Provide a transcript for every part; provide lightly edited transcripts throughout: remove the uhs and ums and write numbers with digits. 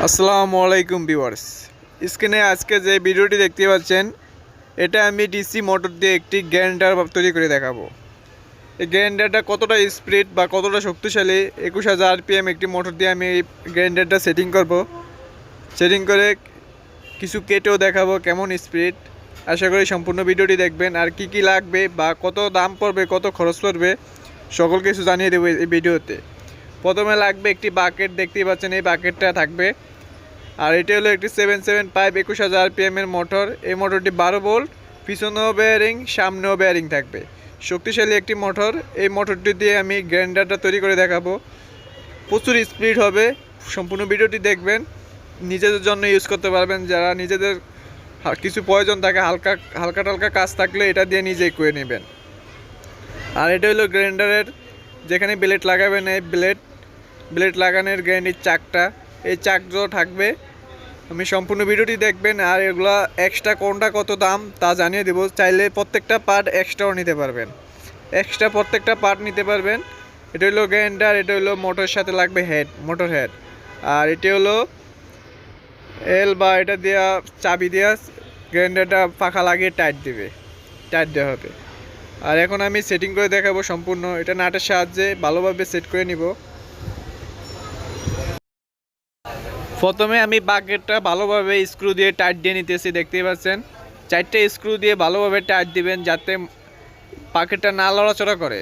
আসসালামু আলাইকুম ভিউয়ার্স। স্ক্রিনে আজকে যে ভিডিওটি দেখতে পাচ্ছেন এটা আমি ডিসি মোটর দিয়ে একটি গ্রাইন্ডার তৈরি করে দেখাবো। এই গ্রাইন্ডারটা কতটা স্পিড বা কতটা শক্তিশালী 21,000 আরপিএম একটি মোটর দিয়ে আমি এই গ্রাইন্ডারটা সেটিং করব। সেটিং করে কিছু কেটেও দেখাবো কেমন স্পিড। আশা করি সম্পূর্ণ ভিডিওটি দেখবেন আর কি কি লাগবে বা কত দাম পড়বে কত খরচ পড়বে সকল কিছু জানিয়ে দেবো এই ভিডিওতে। প্রথমে লাগবে একটি বাকেট, দেখতেই পাচ্ছেন এই বাকেটটা থাকবে। আর এটা হলো একটি 775 21,000 আরপিএম এর মোটর। এই মোটরটি 12 ভোল্ট, পিছনেও বেয়ারিং সামনেও বেয়ারিং থাকবে, শক্তিশালী একটি মোটর। এই মোটরটি দিয়ে আমি গ্রাইন্ডারটা তৈরি করে দেখাবো। প্রচুর স্পিড হবে, সম্পূর্ণ ভিডিওটি দেখবেন। নিজেদের জন্য ইউজ করতে পারবেন, যারা নিজেদের কিছু প্রয়োজন থাকে হালকা টালকা কাজ থাকলে এটা দিয়ে নিজেই করে নেবেন। আর এটা হলো গ্রাইন্ডারের যেখানে ব্লেড লাগাবেন, এই ব্লেড লাগানোর গ্রাইন্ডারের চাকটা, এই চাকগুলো থাকবে। আমি সম্পূর্ণ ভিডিওটি দেখবেন আর এগুলা এক্সট্রা কোনটা কত দাম তা জানিয়ে দেবো। চাইলে প্রত্যেকটা পার্ট এক্সট্রাও নিতে পারবেন, এক্সট্রা প্রত্যেকটা পার্ট নিতে পারবেন। এটা হলো গ্রাইন্ডার, এটা হলো মোটরের সাথে লাগবে মোটর হেড। আর এটা হলো এল বা এটা দেওয়া চাবি দেওয়া গ্রাইন্ডারটা পাখা লাগিয়ে টাইট দেওয়া হবে। আর এখন আমি সেটিং করে দেখাবো সম্পূর্ণ। এটা নাটের সাহায্যে ভালোভাবে সেট করে নিব। প্রথমে আমি বাকেটটা ভালোভাবে স্ক্রু দিয়ে টাইট দিয়ে নিতেছি, দেখতেই পাচ্ছেন। 4টে স্ক্রু দিয়ে ভালোভাবে টাইট দিবেন যাতে বাকেটটা না লড়াচড়া করে।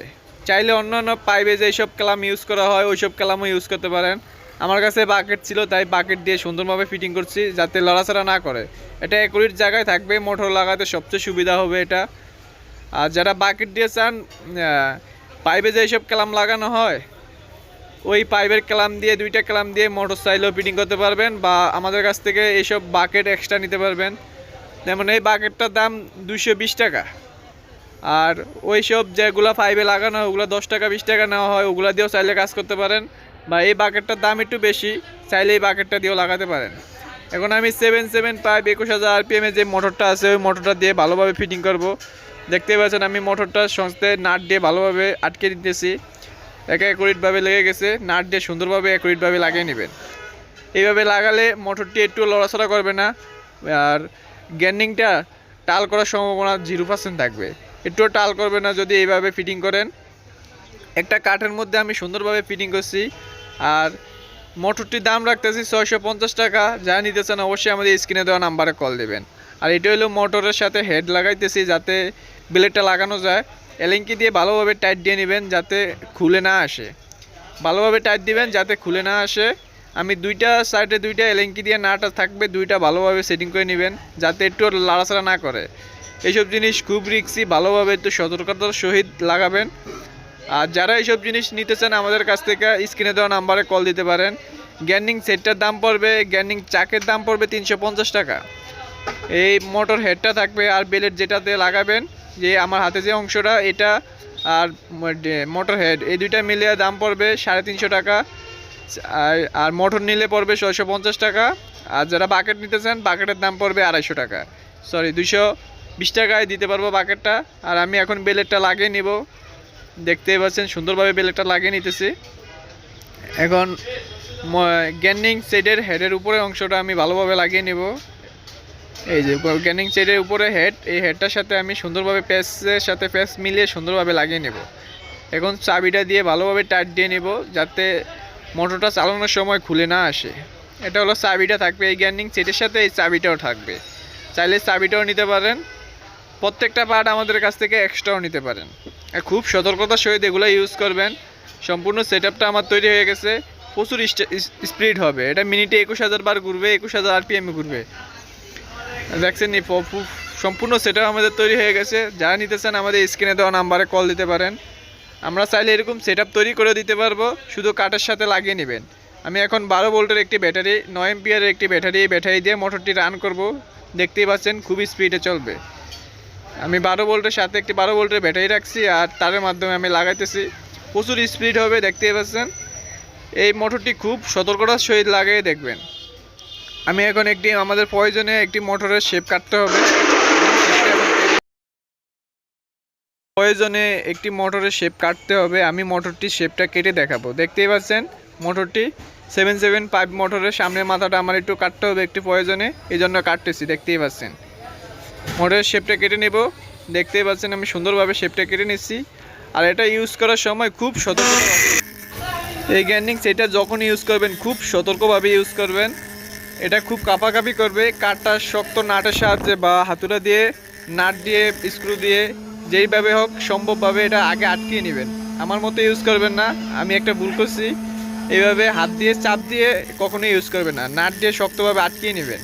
চাইলে অন্যান্য পাইপে যেসব ক্যালাম ইউজ করা হয় ওইসব ক্যালামও ইউজ করতে পারেন। আমার কাছে বাকেট ছিল তাই বাকেট দিয়ে সুন্দরভাবে ফিটিং করছি যাতে লড়াচড়া না করে। এটা একুরেট জায়গায় থাকবে, মোটর লাগাতে সবচেয়ে সুবিধা হবে এটা। আর যারা বাকেট দিয়ে চান, পাইপে যেসব ক্যালাম লাগানো হয় ওই পাইপের ক্যালাম দিয়ে 2টা ক্যালাম দিয়ে মোটর চাইলেও ফিটিং করতে পারবেন, বা আমাদের কাছ থেকে এইসব বাকেট এক্সট্রা নিতে পারবেন। যেমন এই বাকেটটার দাম 220 টাকা। আর ওই সব যেগুলো পাইপে লাগানো হয় ওগুলো 10 টাকা 20 টাকা নেওয়া হয়, ওগুলো দিয়েও চাইলে কাজ করতে পারেন। বা এই বাকেটটার দাম একটু বেশি, চাইলে এই বাকেটটা দিয়েও লাগাতে পারেন। এখন আমি 775 21,000 আরপিএম এর যে মোটরটা আছে ওই মোটরটা দিয়ে ভালোভাবে ফিটিং করব। দেখতে পাচ্ছেন আমি মোটরটার সংস্থাতে নাট দিয়ে ভালোভাবে আটকে দিতেছি। একুরেটভাবে লেগে গেছে, নাট দিয়ে সুন্দরভাবে একুরেটভাবে লাগিয়ে নেবেন। এইভাবে লাগালে মোটরটি একটু লড়াচড়া করবে না, আর গ্যান্ডিংটা টাল করার সম্ভাবনা 0% থাকবে। একটু টাল করবে না যদি এইভাবে ফিটিং করেন। একটা কাঠের মধ্যে আমি সুন্দরভাবে ফিটিং করছি। আর মোটরটির দাম রাখতেছি 650 টাকা। যা নিতে চান অবশ্যই আমাদের স্ক্রিনে দেওয়া নাম্বারে কল দেবেন। আর এটা হলো মোটরের সাথে হেড লাগাইতেছি যাতে ব্লেডটা লাগানো যায়। এলেঙ্কি দিয়ে ভালোভাবে টাইট দিয়ে নেবেন যাতে খুলে না আসে, ভালোভাবে টাইট দিবেন যাতে খুলে না আসে। আমি 2টা সাইডে 2টা এলেঙ্কি দিয়ে নাট থাকবে, 2টা ভালোভাবে সেটিং করে নেবেন যাতে একটু লাড়াচাড়া না করে। এইসব জিনিস খুব রিস্কি, ভালোভাবে একটু সতর্কতার সহিত লাগাবেন। আর যারা এইসব জিনিস নিতে চান আমাদের কাছ থেকে স্ক্রিনে দেওয়া নাম্বারে কল দিতে পারেন। গ্যান্ডিং সেটটার দাম পড়বে, গ্যান্ডিং চাকের দাম পড়বে 350 টাকা। এই মোটর হেডটা থাকবে আর ব্লেড যেটাতে লাগাবেন, যে আমার হাতে যে অংশটা এটা আর মোটর হেড, এই 2টা মিলিয়ে দাম পড়বে 350 টাকা। আর মোটর নিলে পড়বে 650 টাকা। আর যারা বাকেট নিতে চান বাকেটের দাম পড়বে 250 টাকা, সরি 220 টাকায় দিতে পারবো বাকেটটা। আর আমি এখন ব্লেডটা লাগিয়ে নিব, দেখতেই পাচ্ছেন সুন্দরভাবে ব্লেডটা লাগিয়ে নিতেছি। এখন গ্যান্ডিং সেটের হেডের উপরে অংশটা আমি ভালোভাবে লাগিয়ে নিব। এই যে গ্যান্ডিং সেটের উপরে হেড, এই হেডটার সাথে আমি সুন্দরভাবে প্যাচের সাথে প্যাচ মিলিয়ে সুন্দরভাবে লাগিয়ে নেব। এখন চাবিটা দিয়ে ভালোভাবে টাইট দিয়ে নেব যাতে মোটরটা চালানোর সময় খুলে না আসে। এটা হলো চাবিটা থাকবে এই গ্যান্ডিং সেটের সাথে, এই চাবিটাও থাকবে। চাইলে চাবিটাও নিতে পারেন, প্রত্যেকটা পার্ট আমাদের কাছ থেকে এক্সট্রাও নিতে পারেন। খুব সতর্কতার সহিত এগুলো ইউজ করবেন। সম্পূর্ণ সেটআপটা আমার তৈরি হয়ে গেছে, প্রচুর স্পিড হবে। এটা মিনিটে 21,000 বার ঘুরবে, 21,000 আরপিএমে ঘুরবে। দেখছেন সম্পূর্ণ সেটআপ আমাদের তৈরি হয়ে গেছে। যারা নিতে চান আমাদের স্ক্রিনে দেওয়া নাম্বারে কল দিতে পারেন। আমরা চাইলে এরকম সেটআপ তৈরি করে দিতে পারবো, শুধু কাঠের সাথে লাগিয়ে নেবেন। আমি এখন 12 ভোল্টের একটি ব্যাটারি, 9 এম্পিয়ারের একটি ব্যাটারি দিয়ে মোটরটি রান করব। দেখতেই পাচ্ছেন খুবই স্পিডে চলবে। আমি 12 ভোল্টের সাথে একটি 12 ভোল্টের ব্যাটারি রাখছি আর তারের মাধ্যমে আমি লাগাইতেছি। প্রচুর স্পিড হবে, দেখতেই পাচ্ছেন। এই মোটরটি খুব সতর্কতার সহিত লাগিয়ে দেখবেন। আমি এখন আমাদের প্রয়োজনে একটি মোটরের শেপ কাটতে হবে। আমি মোটরটির শেপটা কেটে দেখাবো। দেখতেই পাচ্ছেন মোটরটি 775 মোটরের সামনের মাথাটা আমার একটু কাটতে হবে একটু প্রয়োজনে, এই জন্য কাটতেছি, দেখতেই পাচ্ছেন। মোটরের শেপটা কেটে নেব, দেখতেই পাচ্ছেন আমি সুন্দরভাবে শেপটা কেটে নিচ্ছি। আর এটা ইউজ করার সময় খুব সতর্ক, এই গ্রাইন্ডিংস এটা যখন ইউজ করবেন খুব সতর্কভাবে ইউজ করবেন। এটা খুব কাঁপাকাঁপি করবে, কাঠটা শক্ত নাটের সাহায্যে বা হাতুড়া দিয়ে, নাট দিয়ে, স্ক্রু দিয়ে, যেইভাবে হোক সম্ভবভাবে এটা আগে আটকিয়ে নেবেন। আমার মতো ইউজ করবেন না, আমি একটা ভুল করছি, এইভাবে হাত দিয়ে চাপ দিয়ে কখনোই ইউজ করবেন না, নাট দিয়ে শক্তভাবে আটকিয়ে নেবেন।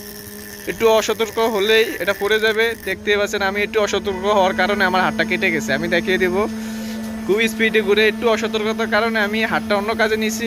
একটু অসতর্ক হলেই এটা পড়ে যাবে। দেখতেই পাচ্ছেন আমি একটু অসতর্ক হওয়ার কারণে আমার হাতটা কেটে গেছে, আমি দেখিয়ে দেবো। খুব স্পিডে ঘুরে একটু অসতর্কতার কারণে আমি হাতটা অন্য কাজে নিয়েছি।